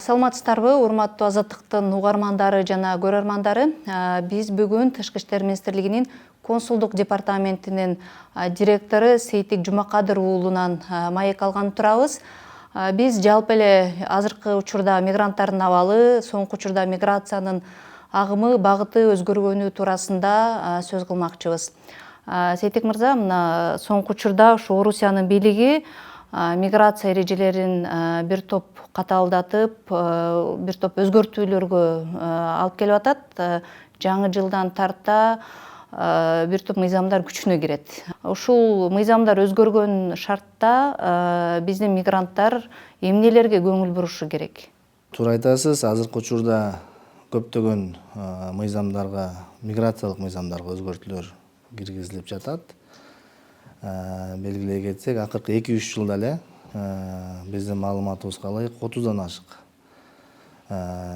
Саламатсыздарбы, урматтуу Азаттыктын угармандары жана көрөрмандары. Биз бүгүн Тышкы иштер министрлигинин консулдук департаментинин директору Сейтик Жумакадыр уулунан маек алган турабыз. Биз жалпы эле азыркы учурда мигранттардын абалы, соңку учурда миграциянын агымы, багыты өзгөргөнү туурасында сөз кылмакчыбыз. Сейтик мырза, мына соңку учурда ушу Орусиянын бийлиги миграция эрежелерин бир топ катаалдатып, бир топ өзгөртүүлөргө алып келип атат. Жаңы жылдан тарта бир топ мыйзамдар күчүнө кирет. Ушул мыйзамдар өзгөргөн шартта биздин мигранттар эмнелерге көңүл бурушу керек? Туура айтасыз, азыркы учурда көптөгөн мыйзамдарга, миграциялык мыйзамдарга өзгөртүүлөр киргизилип жатат. Белгилей кетсек, акыркы 2-3 жылда эле биздин маалыматыбызга ылайык 30дан ашык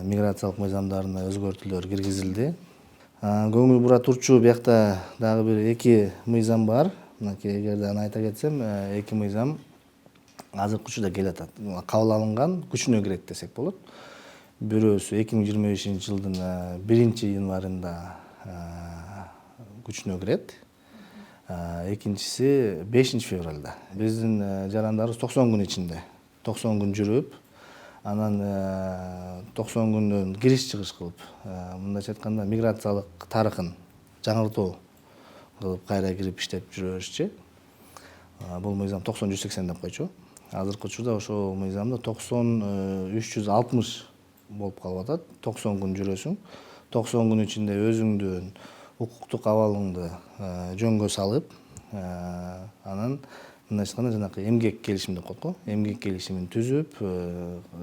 миграциялык мыйзамдарына өзгөртүүлөр киргизилди. Көңүл бура турчу биякта дагы бир 2 мыйзам бар. Мынакей, эгерде аны айта кетсем, 2 мыйзам азыркы учурда келе атат. Кабыл алынган, күчүнө кирет десек болот. Бирөөсү 2025-жылдын 1-январында күчүнө кирет. Экинчиси 5-февралда. Биздин жарандарыбыз 90 күн ичинде, 90 күн жүрүп, анан 90 күндөн кириш-чыгыш кылып, мындайча айтканда миграциялык тарыхын жаңыртуу кылып кайра кирип иштеп жүрө беришчи. Бул мыйзам 90-180 деп койчу. Азыркы учурда ошол мыйзамда 90-360 болуп калып атат. 90 күн жүрөсүң, 90 күн ичинде өзүңдүн укуктук абалыңды жөнгө салып, анан мындайча айтканда жанакы эмгек келишим деп коет го. Эмгек келишимин түзүп,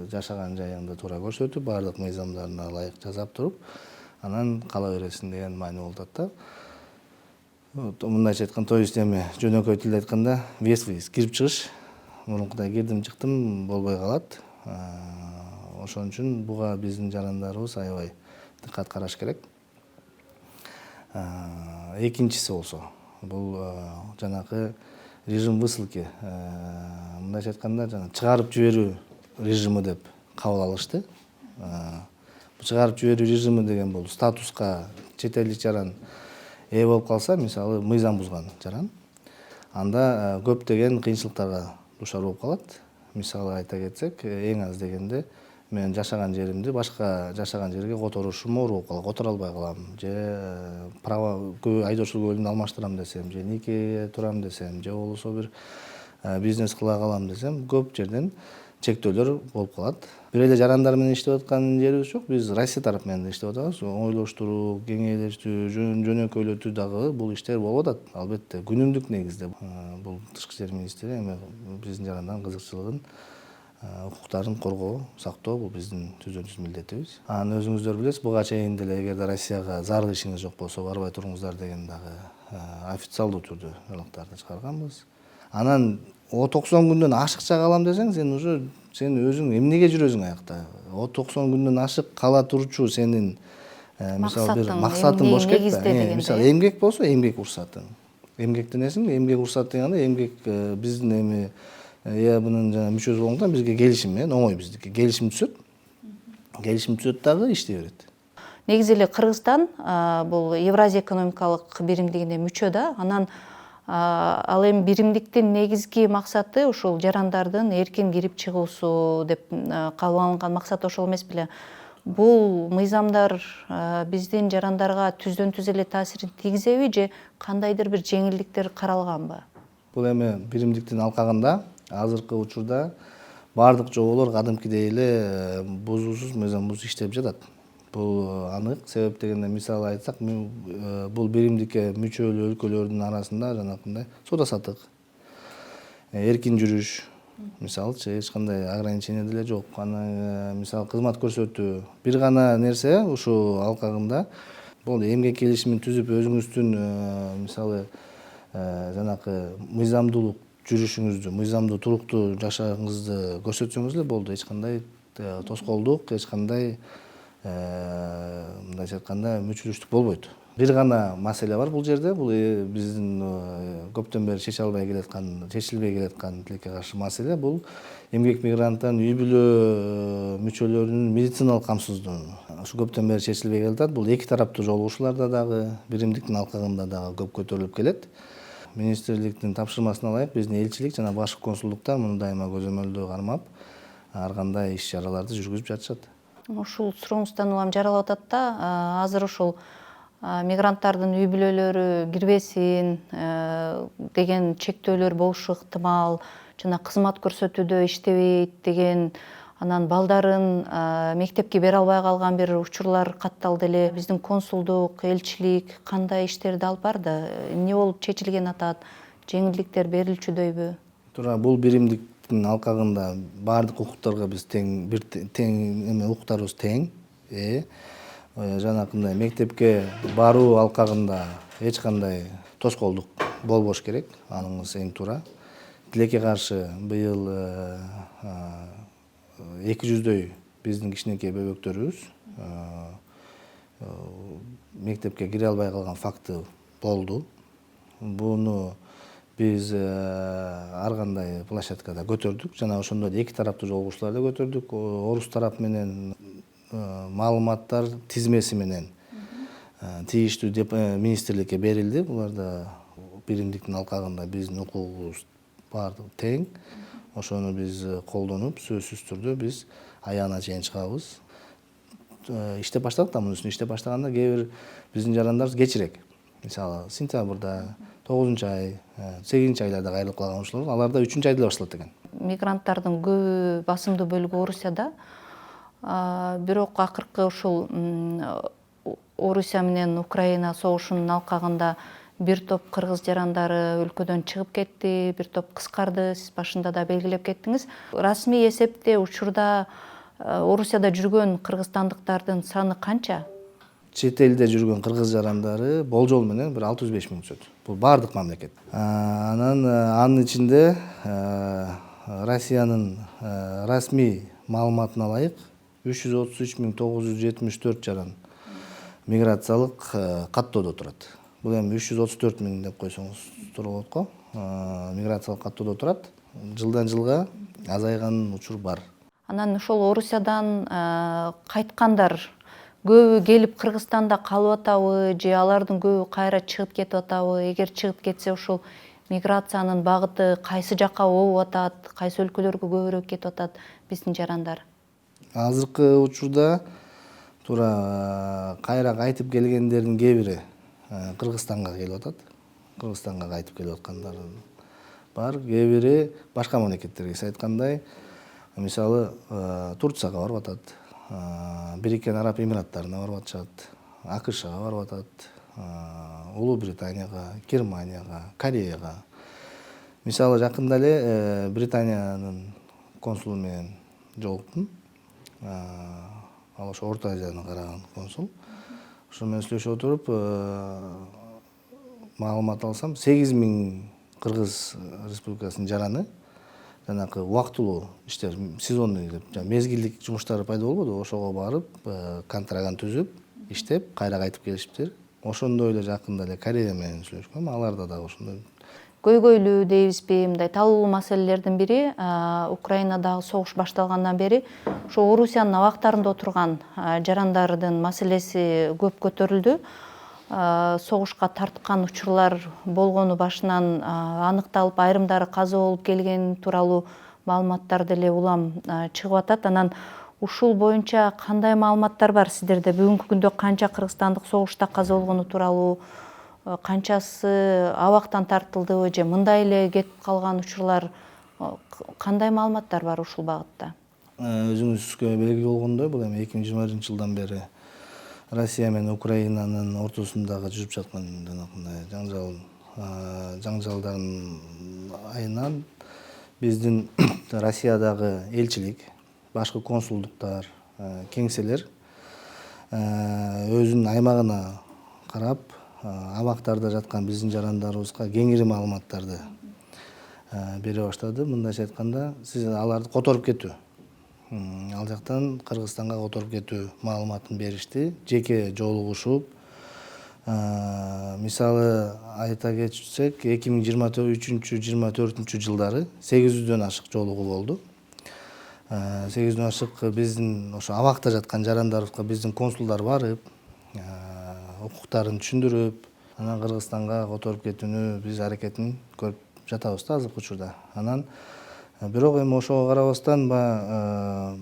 жашаган жайыңды туура көрсөтүп, баардык мыйзамдарына ылайык жасап туруп, анан кала бересиң деген маани болуп атат да. Мындайча айтканда, то есть эми жөнөкөй тилде айтканда, виз кирип-чыгыш мурункудай кирдим чыктым болбой калат. Ошон үчүн буга биздин жарандарыбыз аябай диккат караш керек. Экинчиси болсо, бул жанакы режим высылки, мындайча айтканда, чыгарып жиберүү режими деп кабыл алышты. Чыгарып жиберүү режими деген бул статуска чет элдик жаран ээ болуп калса, мисалы мыйзам бузган жаран, анда көптөгөн кыйынчылыктарга дуушар болуп калат. Мисалы айта кетсек, эң аз дегенде мен жашаган жеримди башка жашаган жерге которушум оор болуп калат, которо албай калам, же права айдоочулук өкүлүн алмаштырам десем, же никеге турам десем, же болбосо бир бизнес кыла калам десем, көп жерден чектөөлөр болуп калат. Бир эле жарандар менен иштеп аткан жерибиз жок. Биз Россия тарапы менен иштеп атабыз. Ойлоштуруу, кеңейлештүү, жөнөкөйлөтүү дагы бул иштер болуп атат. Албетте, күнүмдүк негизде бул Тышкы иштер министри эми биздин жарандардын кызыкчылыгын, укуктарын коргоо, сактоо бул биздин түздөн-түз милдетибиз. Анан өзүңүздөр билесиз, буга чейин деле эгерде Россияга зарыл ишиңиз жок болсо барбай туруңуздар деген дагы официалдуу түрдө жалактарды чыгарганбыз. Анан 90 күндөн ашыкча калам десең, сен өзүң эмнеге жүрөсүң аякта? 90 күндөн ашык кала турчу сенин мисалы бир максатың болуш керек да. Мисалы эмгек болсо, эмгек уруксаты. Эмгектенесиң, эмгек уруксаты дегенде эмгек биздин эми ЭАБнын жана мүчөсү болгондуктан бизге келишим менен оңой биздики. Келишим түзөт. Келишим түзөт дагы иштей берет. Негизи эле Кыргызстан бул Евразия экономикалык биримдигине мүчө да. Анан ал эми биримдиктин негизги максаты ушул жарандардын эркин кирип чыгуусу деп кабыл алынган максат ошол эмес беле? Бул мыйзамдар биздин жарандарга түздөн-түз эле таасирин тийгизеби же кандайдыр бир жеңилдиктер каралганбы? Бул эми биримдиктин алкагында азыркы учурда баардык жоболор кадимкидей эле бузуусуз мыйзамсыз иштеп жатат. Бул анык. Себеп дегенде, мисалы айтсак, бул биримдикке мүчөлүү өлкөлөрдүн арасында жанакындай соода-саттык, эркин жүрүш, мисалычы эч кандай ограничение деле жок. Анан мисалы кызмат көрсөтүү, бир гана нерсе ушул алкагында бул эмгек келишимин түзүп өзүңүздүн мисалы жанакы мыйзамдуулук жүрүшүңүздү, мыйзамдуу туруктуу жашооңузду көрсөтсөңүз эле болду. Эч кандай тоскоолдук, эч кандай мындайча айтканда мүчүлүштүк болбойт. Бир гана маселе бар бул жерде. Бул биздин көптөн бери чечилбей келаткан тилекке каршы маселе. Бул эмгек мигранттардын үй бүлө мүчөлөрүнүн медициналык камсыздоону. Ушу көптөн бери чечилбей келатат. Бул эки тараптуу жолугушууларда дагы, биримдиктин алкагында дагы көп көтөрүлүп келет. Министрликтин тапшырмасына ылайык биздин элчилик жана башкы консулдуктар муну дайыма көзөмөлдөө кармап, ар кандай иш чараларды жүргүзүп жатышат. Ушул сурооңуздан улам жаралып атат да, азыр ушул мигранттардын үй бүлөлөрү кирбесин деген чектөөлөр болушу ыктымал, жана кызмат көрсөтүүдө иштебейт деген, анан балдарын мектепке бере албай калган бир учурлар катталды эле. Биздин консулдук, элчилик кандай иштерди алып барды? Эмне болуп чечилген атат? Жеңилдиктер берилчүдөйбү? Туура, бул биримдиктин алкагында баардык укуктарга биз укуктарыбыз тең. Жанакындай мектепке баруу алкагында эч кандай тоскоолдук болбош керек. Аныңыз эң туура. Тилекке каршы быйыл 200дөй биздин кичинекей бөбөктөрүбүз мектепке кире албай калган факты болду. Буну биз ар кандай площадкада көтөрдүк. Жана ошондой эки тараптуу жолугушууларда көтөрдүк. Орус тарап менен маалыматтар тизмеси менен тийиштүү министрликке берилди. Буларда биримдиктин алкагында биздин укугубуз баардыгы тең. Ошону биз колдонуп, сөзсүз түрдө биз аягына чейин чыгабыз. Иштеп баштадык да, мунун үстүнө иштеп баштаганда кээ бир биздин жарандарыбыз кечирээк. Мисалы, сентябрда, 9-ай, 8-айларда кайрылып калган ушулар, аларда 3-айда башталат экен. Мигранттардын көбү, басымдуу бөлүгү Орусияда. Бирок акыркы ушул Орусия менен Украина согушунун алкагында бир топ кыргыз жарандары өлкөдөн чыгып кетти, бир топ кыскарды. Сиз башында да белгилеп кеттиңиз. Расмий эсепте учурда Орусияда жүргөн кыргызстандыктардын саны канча? Чет элде жүргөн кыргыз жарандары болжол менен бир 605 миң түшөт. Бул баардык мамлекет. Анан анын ичинде Россиянын расмий маалыматына ылайык 333.974 жаран миграциялык каттоодо турат. Бул эми 334 миң деп койсоңуз туура болот го. Миграциялык каттоодо турат. Жылдан жылга азайган учур бар. Анан ошол Орусиядан кайткандар көбү келип Кыргызстанда калып атабы, же алардын көбү кайра чыгып кетип атабы? Эгер чыгып кетсе, ушул миграциянын багыты кайсы жакка оогуп атат, кайсы өлкөлөргө көбүрөөк кетип атат биздин жарандар? Азыркы учурда туура кайра кайтып келгендердин кээ бири Кыргызстанга келип атат. Кыргызстанга кайтып келип аткандар бар. Кээ бири башка мамлекеттерге, сиз айткандай, мисалы Турцияга барып атат, Бириккен Араб Эмираттарына барып атышат, АКШга барып атат, Улуу Британияга, Германияга, Кореяга. Мисалы жакында эле Британиянын консулу менен жолуктум. Ал ошо Орто Азияны караган консул. Ошо менен сүйлөшүп отуруп, маалымат алсам, 8 миң Кыргыз Республикасынын жараны жанакы убактылуу иштер, сезонный деп, мезгилдик жумуштары пайда болбоду, ошого барып, контрагент түзүп, иштеп, кайра кайтып келишиптир. Ошондой эле жакында эле Корея менен сүйлөшкөм, аларда дагы ошондой. Көйгөйлүү дейбизби, мындай талуулуу маселелердин бири, Украинадагы согуш башталгандан бери ошо Орусиянын абактарында отурган жарандардын маселеси көп көтөрүлдү. Согушка тарткан учурлар болгону башынан аныкталып, айрымдары каза болуп келген тууралуу маалыматтар деле улам чыгып атат. Анан ушул боюнча кандай маалыматтар бар сиздерде? Бүгүнкү күндө канча кыргызстандык согушта каза болгону тууралуу, канчасы абактан тартылдыбы, же мындай эле кетип калган учурлар, кандай маалыматтар бар ушул багытта? Өзүңүзгө белгилүү болгондой, бул эми 2021-жылдан бери Россия менен Украинанын ортосундагы жүрүп жаткан жанагындай жаңжалдардын айынан биздин Россиядагы элчилик, башкы консулдуктар, кеңселер өзүнүн аймагына карап, абактарда жаткан биздин жарандарыбызга кеңири маалыматтарды бере баштады. Мындайча айтканда, сиз аларды которуп кетүү, ал жактан Кыргызстанга которуп кетүү маалыматын беришти. Жеке жолугушуп, Мисалы айта кетсек 2023-24 жылдары 800дөн ашык жолугуу болду. 800дөн ашык биздин ошо абакта жаткан жарандарыбызга биздин консулдар барып, укуктарын түшүндүрүп, анан Кыргызстанга которуп кетүүнү биз аракетин көрүп жатабыз да азыркы учурда. Анан бирок эми ошого карабастан баягы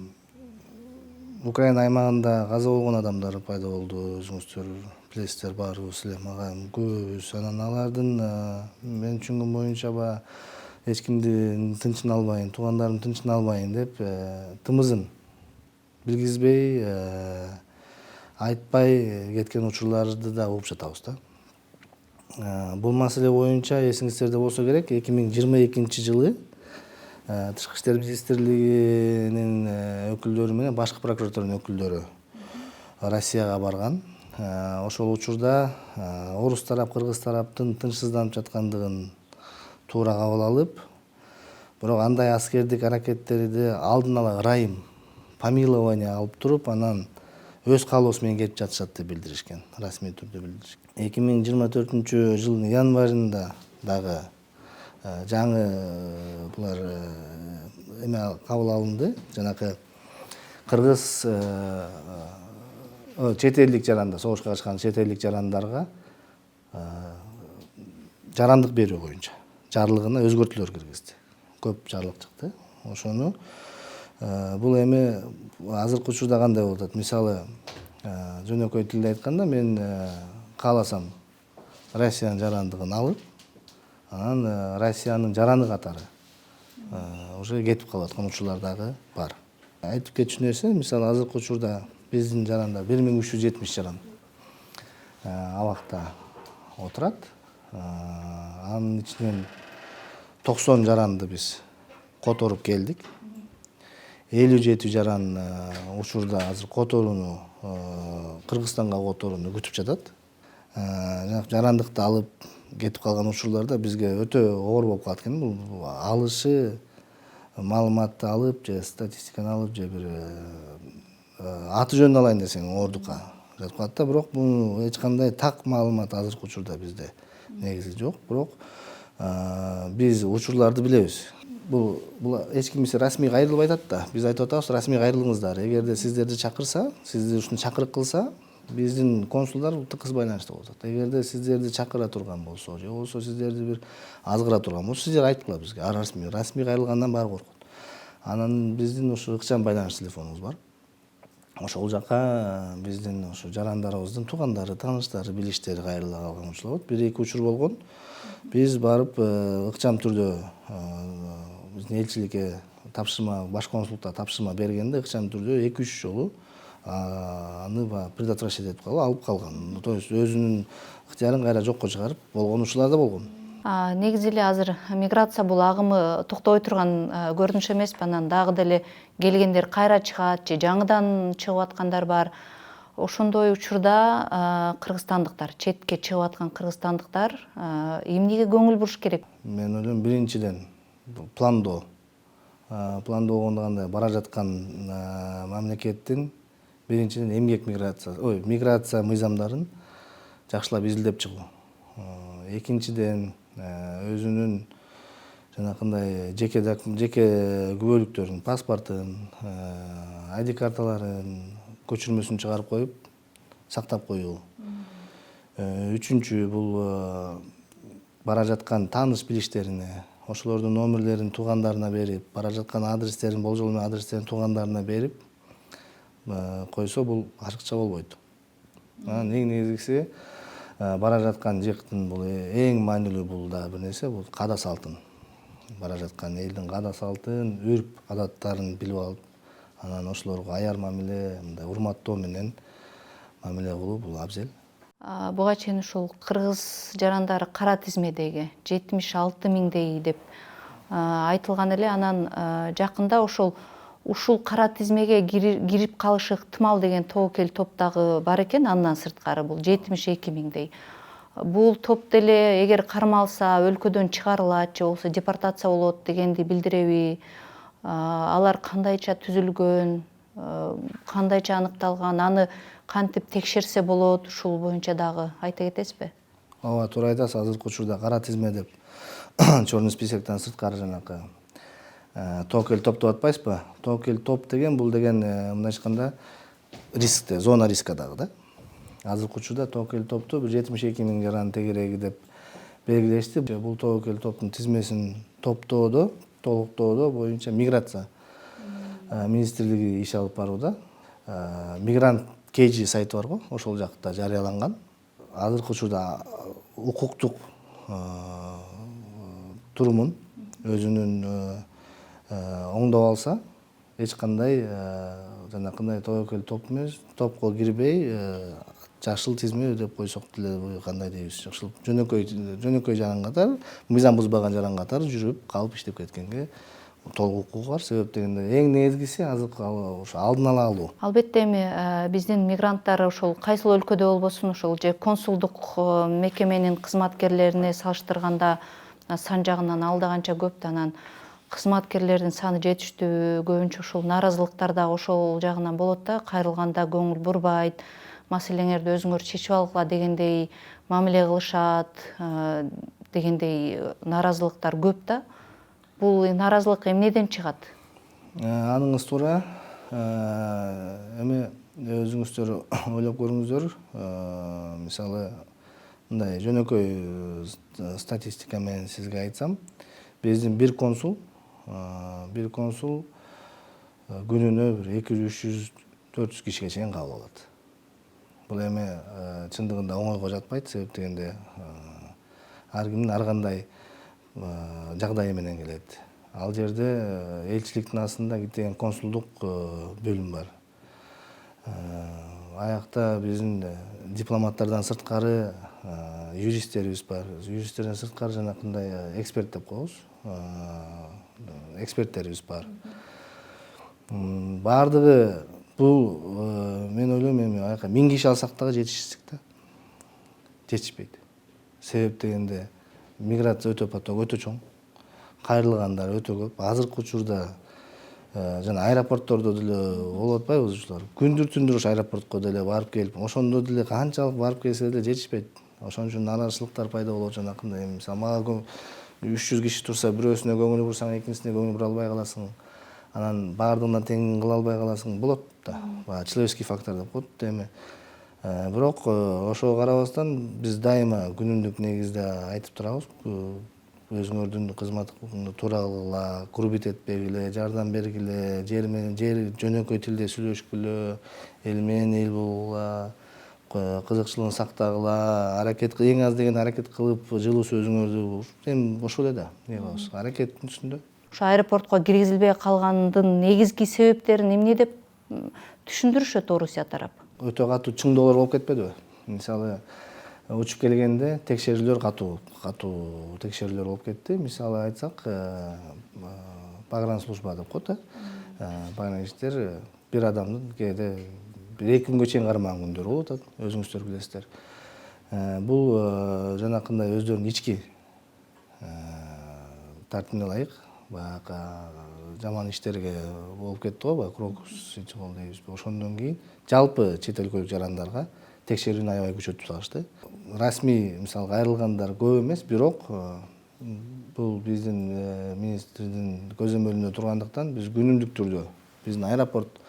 Украина аймагында каза болгон адамдар пайда болду. Өзүңүздөр билесиздер, баарыбыз эле мага көбүбүз. Анан алардын мен түшүнгөн боюнча баягы эч кимдин тынчын албайын, туугандарымдын тынчын албайын деп тымызын билгизбей, айтпай кеткен учурларды да угуп жатабыз да. Бул маселе боюнча эсиңиздерде болсо керек, 2022 жылы Тышкы иштер министрлигинин өкүлдөрү менен башкы прокуратуранын өкүлдөрү Россияга барган. Ошол учурда орус тарап, кыргыз тараптын тынчсызданып жаткандыгын туура кабыл алып, бирок андай аскердик аракеттерди алдын ала ырайым, помилование алып туруп, анан өз каалоосу менен кетип жатышат деп билдиришкен, расмий түрдө билдиришкен. 2024 жылдын январында дагы жаңы булар эме кабыл алынды. Жанакы кыргыз чет элдик жарандар, согушка катышкан чет элдик жарандарга жарандык берүү боюнча жарлыгына өзгөртүүлөр киргизди. Көп жарлык чыкты. Ошону бул эми азыркы учурда кандай болуп атат? Мисалы, жөнөкөй тилде айтканда, мен кааласам Россиянын жарандыгын алып, анан Россиянын жараны катары уже кетип калып аткан учурлар дагы бар. Айтып кетчү нерсе, мисалы азыркы учурда биздин жарандар 1370 жаран абакта отурат. Анын ичинен 90 жаранды биз которуп келдик. 57 жаран учурда азыр которууну Кыргызстанга которууну күтүп жатат. Жарандыкты алып кетип калган учурларда бизге өтө оор болуп калат экен. Бул алышы, маалыматты алып же статистиканы алып же бир аты жөнүн алайын десең оордукка жатып калат да. Бирок бул эч кандай так маалымат азыркы учурда бизде негизи жок. Бирок биз учурларды билебиз. Бул эч ким расмий кайрылып айтат да. Биз айтып атабыз, расмий кайрылыңыздар. Эгерде сиздерди чакырса, сизди ушуну чакырык кылса, биздин консулдар тыкыз байланышта болот. Эгерде сиздерди чакыра турган болсо, же болбосо сиздерди бир азгыра турган болсо, сиздер айткыла бизге. Расмий кайрылгандан баары коркот. Анан биздин ушу ыкчам байланыш телефонубуз бар. Ошол жака биздин ушу жарандарыбыздын туугандары, тааныштары, билиштери кайрыла калган учурлар болот. Бир-эки учур болгон. Биз барып ыкчам түрдө биздин элчиликке тапшырма, баш консулдукта тапшырма бергенде ыкчам түрдө 2-3 жолу аны предотвращать этип калып алып калган. То есть өзүнүн ыктыярын кайра жокко чыгарып болгон учурлар да болгон. Негизи эле азыр миграция бул агымы токтобой турган көрүнүш эмеспи? Анан дагы деле келгендер кайра чыгат же жаңыдан чыгып аткандар бар. Ошондой учурда кыргызстандыктар, четке чыгып аткан кыргызстандыктар эмнеге көңүл буруш керек? Мен ойлойм, биринчиден пландоо болгондо кандай бара жаткан мамлекеттин биринчиден эмгек миграция мыйзамдарын жакшылап изилдеп чыгуу. Экинчиден өзүнүн жанакындай жеке күбөлүктөрүн, паспортун, ID карталарын, көчүрмөсүн чыгарып коюп, сактап коюу. Үчүнчү бул бара жаткан тааныш билиштерине, ошолордун номерлерин туугандарына берип, бара жаткан адрестерин, болжол менен адрестерин туугандарына берип койсо, бул ашыкча болбойт. Анан эң негизгиси бара жаткан жактын бул эң маанилүү бул да бир нерсе, бул каада салтын. Бара жаткан элдин каада салтын, үрп адаттарын билип алып, анан ошолорго аяр мамиле, мындай урматтоо менен мамиле кылуу бул абзел. Буга чейин ушул кыргыз жарандары кара тизмедеги 76 миңдей деп айтылган эле. Анан жакында ушул кара тизмеге кирип калышы ыктымал деген тобокел топ дагы бар экен. Андан сырткары бул 72 миңдей. Бул топ деле эгер кармалса өлкөдөн чыгарылат же болбосо депортация болот дегенди билдиреби? Алар кандайча түзүлгөн? кандайча аныкталган, аны кантип текшерсе болот, ушул боюнча дагы айта кетесизби? Ооба, туура айтасыз. Азыркы учурда кара тизме деп черный списоктон сырткары жанакы тобокел топ деп атпайсызбы? Тобокел топ деген бул деген мындайча айтканда рискте, зона риска дагы да. Азыркы учурда тобокел топту 172 000 жаран тегереги деп белгилешти. Бул тобокел топтун тизмесин топтоодо, толуктоодо боюнча миграция министрлиги иш алып барууда. Мигрант KG сайты бар го, ошол жакта жарыяланган. Азыркы учурда укуктук турумун өзүнүн оңдоп алса, эч кандай жанакындай тобокел топ эмес, топко кирбей жашыл тизме деп койсок деле кандай дейбиз, ушул жөнөкөй жаран катары, мыйзам бузбаган жаран катары жүрүп калып иштеп кеткенге толук укугу бар. Себеп дегенде эң негизгиси азыркы ошо алдын ала алуу. Албетте эми биздин мигранттар ошол кайсыл өлкөдө болбосун, ошол же консулдук мекеменин кызматкерлерине салыштырганда сан жагынан алда канча көп да, анан кызматкерлердин саны жетиштүү, көбүнчө ошол нааразылыктар дагы ошол жагынан болот да, кайрылганда көңүл бурбайт, маселеңерди өзүңөр чечип алгыла дегендей мамиле кылышат, дегендей нааразылыктар көп да. Бул нааразылык эмнеден чыгат? Аныңыз туура. Эми өзүңүздөр ойлоп көрүңүздөр. Мисалы, мындай жөнөкөй статистика менен сизге айтсам, биздин бир консул күнүнө 200, 300, 400 кишиге чейин кабыл алат. Бул эми чындыгында оңойго жатпайт. Себеп дегенде ар кимдин ар кандай жагдайы менен келет. Ал жерде элчиликтин астында деген консулдук бөлүм бар. Аякта биздин дипломаттардан сырткары юристтерибиз бар. Юристтерден сырткары жанакындай эксперт деп коебуз. Эксперттерибиз бар. Бардыгы бул мен ойлойм эми аяка 1000 киши алсак дагы жетишсиздик да. Жетишпейт. Себеп дегенде миграция өтө поток өтө чоң. Кайрылгандар өтө көп. Азыркы учурда жана аэропорттордо деле болуп атпайбы ушулар? Күндүр түндүр ошо аэропортко деле барып келип, ошондо деле канчалык барып келсе деле жетишпейт. Ошон үчүн нааразычылыктар пайда болот жанакындай. Мисалы, мага 300 киши турса, бирөөсүнө көңүл бурсаң, экинчисине көңүл бура албай каласың. Анан баардыгына тең кыла албай каласың. Болот да. Человеческий фактор деп коет эми. Бирок ошого карабастан биз дайыма күнүмдүк негизде айтып турабыз. Өзүңөрдүн кызматыңды туура кылгыла, курбит этпегиле, жардам бергиле, жер жөнөкөй тилде сүйлөшкүлө, эл менен эл болгула, кызыкчылыгын сактагыла, эң аз деген аракет кылып, жылуу сөзүңөрдү эми ошол эле да. Не кылабыз? Аракеттин үстүндө. Ошо аэропортко киргизилбей калгандын негизги себептерин эмне деп түшүндүрүшөт Орусия тарап? Өтө катуу чыңдоолор болуп кетпедиби? Мисалы, учуп келгенде текшерүүлөр катуу текшерүүлөр болуп кетти. Мисалы айтсак, погранслужба деп коет да. Пограничтер бир адамдын кээде 1-2 күнгө чейин кармаган күндөр болуп атат. Өзүңүздөр билесиздер. Бул жанакындай өздөрүнүн ички тартибине ылайык баягы жаман иштерге болуп кетти го, баягы крокус сычкол дейбизби. Ошондон кийин жалпы чет өлкөлүк жарандарга текшерүүнү аябай күчөтүп салышты. Расмий, мисалы, кайрылгандар көп эмес, бирок бул биздин министрдин көзөмөлүндө тургандыктан биз күнүмдүк түрдө биздин аэропорт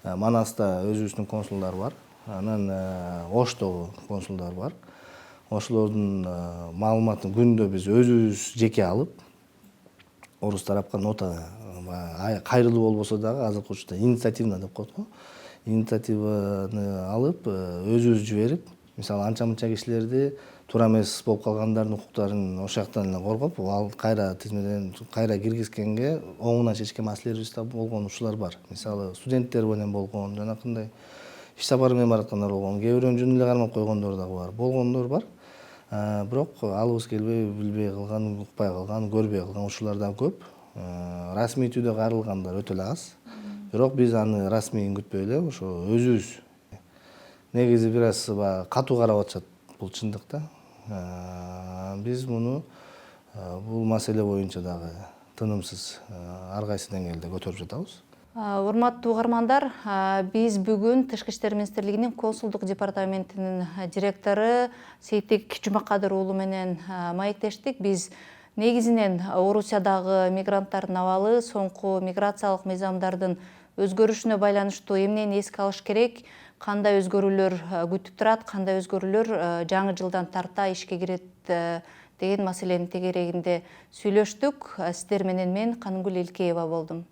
Манаста өзүбүздүн консулдар бар. Анан Оштогу консулдар бар. Ошолордун маалыматын күндө биз өзүбүз жеке алып, орус тарапка нота кайрылуу болбосо дагы азыркы учурда инициативно деп коет го. Инициативаны алып, өзүбүз жиберип, мисалы, анча-мынча кишилерди туура эмес болуп калгандардын укуктарын ошол жактан эле коргоп, ал кайра тизмеден кайра киргизгенге оңунан чечкен маселелерибиз да болгон ушулар бар. Мисалы, студенттер менен болгон, жанакындай иш сапары менен бараткандар болгон, кээ бирөөнү жөн эле кармап койгондор дагы бар. Болгондор бар. Бирок алыбыз келбей, билбей калган, укпай калган, көрбөй калган ушулар да көп. Расмий түрдө кайрылгандар өтө эле аз. Бирок биз аны расмийин күтпөй эле ошо өзүбүз негизи бир аз катуу карап атышат, бул чындык да. Биз муну бул маселе боюнча дагы тынымсыз ар кайсы деңгээлде көтөрүп жатабыз. Урматтуу угармандар, биз бүгүн Тышкы иштер министрлигинин консулдук департаментинин директору Сейтек Жумакадыр уулу менен маектештик. Биз негизинен Орусиядагы мигранттардын абалы, соңку миграциялык мыйзамдардын өзгөрүшүнө байланыштуу эмнени эске алыш керек, кандай өзгөрүүлөр күтүп турат, кандай өзгөрүүлөр жаңы жылдан тарта ишке кирет деген маселенин тегерегинде сүйлөштүк. Сиздер менен мен Канымгүл Илкеева болдум.